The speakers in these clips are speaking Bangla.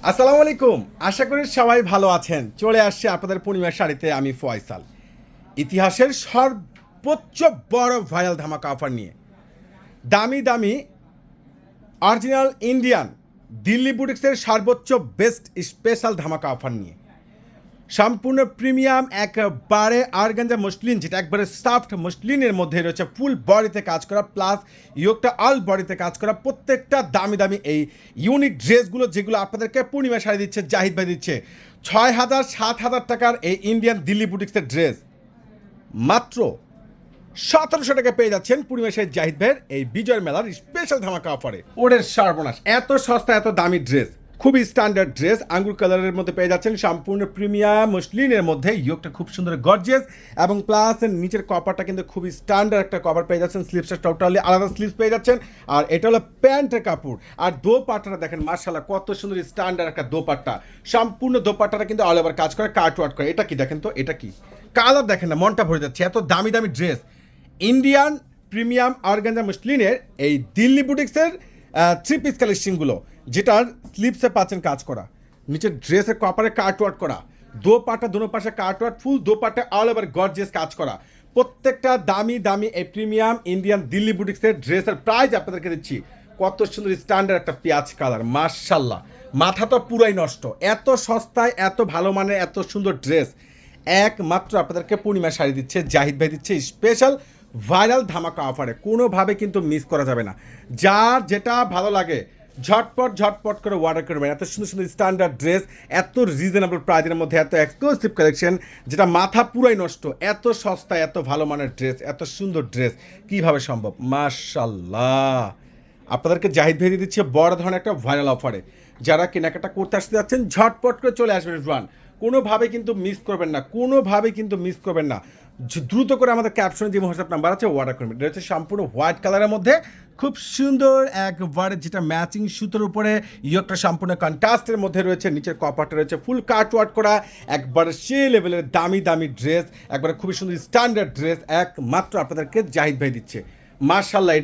আসসালামু আলাইকুম। আশা করি সবাই ভালো আছেন। চলে আসছে আপনাদের পূর্ণিমার শাড়িতে আমি ফয়সাল। ইতিহাসের সর্বোচ্চ বড় ভাইরাল ধামাকা অফার নিয়ে দামি দামি অরিজিনাল ইন্ডিয়ান দিল্লি বুটিক্সের সর্বোচ্চ বেস্ট স্পেশাল ধামাকা অফার নিয়ে সম্পূর্ণ প্রিমিয়াম একবারে অর্গানজা মসলিন, যেটা একবারে সফট মসলিনের মধ্যে রয়েছে, ফুল বডিতে কাজ করা প্লাস ইয়োগটা অল বডিতে কাজ করা। প্রত্যেকটা দামি দামি এই ইউনিক ড্রেসগুলো যেগুলো আপনাদেরকে পূর্ণিমা শাড়ি দিচ্ছে, জাহিদ ভাই দিচ্ছে 6,000 7,000 টাকার এই ইন্ডিয়ান দিল্লি বুটিক্সের ড্রেস মাত্র 1700 টাকা পেয়ে যাচ্ছেন পূর্ণিমা শাড়ি জাহিদ ভাইয়ের এই বিজয় মেলার স্পেশাল ধামাকা অফারে। ওরের সর্বনাশ, এত সস্তা এত দামি ড্রেস, খুবই স্ট্যান্ডার্ড ড্রেস, আঙ্গুর কালারের মধ্যে পেয়ে যাচ্ছেন সম্পূর্ণ প্রিমিয়াম মসলিনের মধ্যে। ইয়োগটা খুব সুন্দর গর্জিয়াস এবং প্লাস নিচের কভারটা কিন্তু খুবই স্ট্যান্ডার্ড একটা কভার পেয়ে যাচ্ছেন। স্লিপসটা টোটালি আলাদা স্লিপস পেয়ে যাচ্ছেন। আর এটা হলো প্যান্টের কাপড়। আর দোপাট্টাটা দেখেন মার্শাল্লাহ কত সুন্দর স্ট্যান্ডার্ড একটা দোপাট্টা। সম্পূর্ণ দোপাট্টাটা কিন্তু অল ওভার কাজ করে, কাট ওয়ার্ক করে। এটা কি দেখেন তো, এটা কি কালার দেখেন না, মনটা ভরে যাচ্ছে। এত দামি দামি ড্রেস ইন্ডিয়ান প্রিমিয়াম অর্গানজা মসলিনের এই দিল্লি বুটিক্সের থ্রি পিস কালেকশনগুলো, যেটার স্লিপসে পাচ্ছেন কাজ করা, নিচের ড্রেসের কপারে কাটওয়ার্ক করা, দোপাট্টা দুনো পাশে কাটওয়ার্ক, ফুল দোপাট্টা অল ওভার গর্জিয়াস কাজ করা। প্রত্যেকটা দামি দামি এই প্রিমিয়াম ইন্ডিয়ান দিল্লি বুটিক্সের ড্রেসের প্রাইস আপনাদেরকে দিচ্ছি কত সুন্দর স্ট্যান্ডার্ড একটা পেঁয়াজ কালার। মাশাল্লাহ, মাথা তো পুরাই নষ্ট। এত সস্তায় এত ভালো মানের এত সুন্দর ড্রেস একমাত্র আপনাদেরকে পূর্ণিমা শাড়ি দিচ্ছে, জাহিদ ভাই দিচ্ছে স্পেশাল ভাইরাল ধামাকা অফারে। কোনোভাবে কিন্তু মিস করা যাবে না। যার যেটা ভালো লাগে ঝটপট ঝটপট করে অর্ডার করবেন। এত সুন্দর সুন্দর স্ট্যান্ডার্ড ড্রেস, এত রিজনেবল প্রাইসের মধ্যে এত এক্সক্লুসিভ কালেকশন, যেটা মাথা পুরাই নষ্ট। এত সস্তায় এত ভালো মানের ড্রেস, এত সুন্দর ড্রেস কীভাবে সম্ভব? মাশাল্লাহ, আপনাদেরকে জাহিদ ভাই দিয়ে দিচ্ছে বড় ধরনের একটা ভাইরাল অফারে। যারা কেনাকাটা করতে আসতে যাচ্ছেন ঝটপট করে চলে আসবেন রান। কোনোভাবে কিন্তু মিস করবেন না, কোনোভাবে কিন্তু মিস করবেন না। দ্রুত করে আমাদের ক্যাপশনে যে হোয়াটসঅ্যাপ নাম্বার আছে অর্ডার করবেন। এটা হচ্ছে সম্পূর্ণ হোয়াইট কালারের মধ্যে খুব সুন্দর একবারে, যেটা ম্যাচিং সুতোর উপরে ইয়োগটা সম্পূর্ণ কন্ট্রাস্টের মধ্যে রয়েছে, নিচের কপারটা রয়েছে ফুল কাট ওয়ার্ক করা, একবারে সে লেভেলের দামি দামি ড্রেস, একবারে খুবই সুন্দর স্ট্যান্ডার্ড ড্রেস একমাত্র আপনাদেরকে জাহিদ ভাই দিচ্ছে। মার্শাল্লাহ,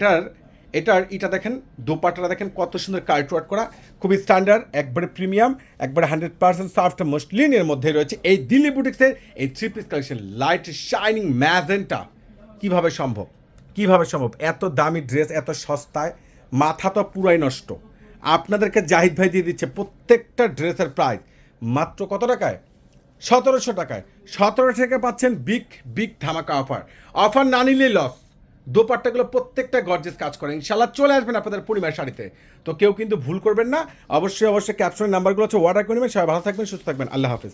এটা দেখেন, দোপাট্টাটা দেখেন কত সুন্দর কাট ওয়ার্ক করা, খুবই স্ট্যান্ডার্ড, একবারে প্রিমিয়াম, একবারে 100% সফট মসলিনের মধ্যে রয়েছে এই দিল্লি বুটিক্সের এই three piece collection. Light shining magenta, কিভাবে সম্ভব? কিভাবে সম্ভব এত দামি ড্রেস এত সস্তায়? মাথা তো পুরাই নষ্ট। আপনাদেরকে জাহিদ ভাই দিয়ে দিচ্ছে প্রত্যেকটা ড্রেসের প্রাইস মাত্র কত টাকায়? 1700 টাকায়। 1700 টাকা পাচ্ছেন বিগ বিগ ধামাকা অফার। অফার না নিলেই লস। দোপাট্টাগুলো প্রত্যেকটা গর্জেস কাজ করে। ইনশাল্লাহ চলে আসবেন আপনাদের পরিবার শাড়িতে। তো কেউ কিন্তু ভুল করবেন না। অবশ্যই ক্যাপশনের নাম্বারগুলো হচ্ছে অর্ডার করে নেবেন। সবাই ভালো থাকবেন, সুস্থ থাকবেন। আল্লাহ হাফিজ।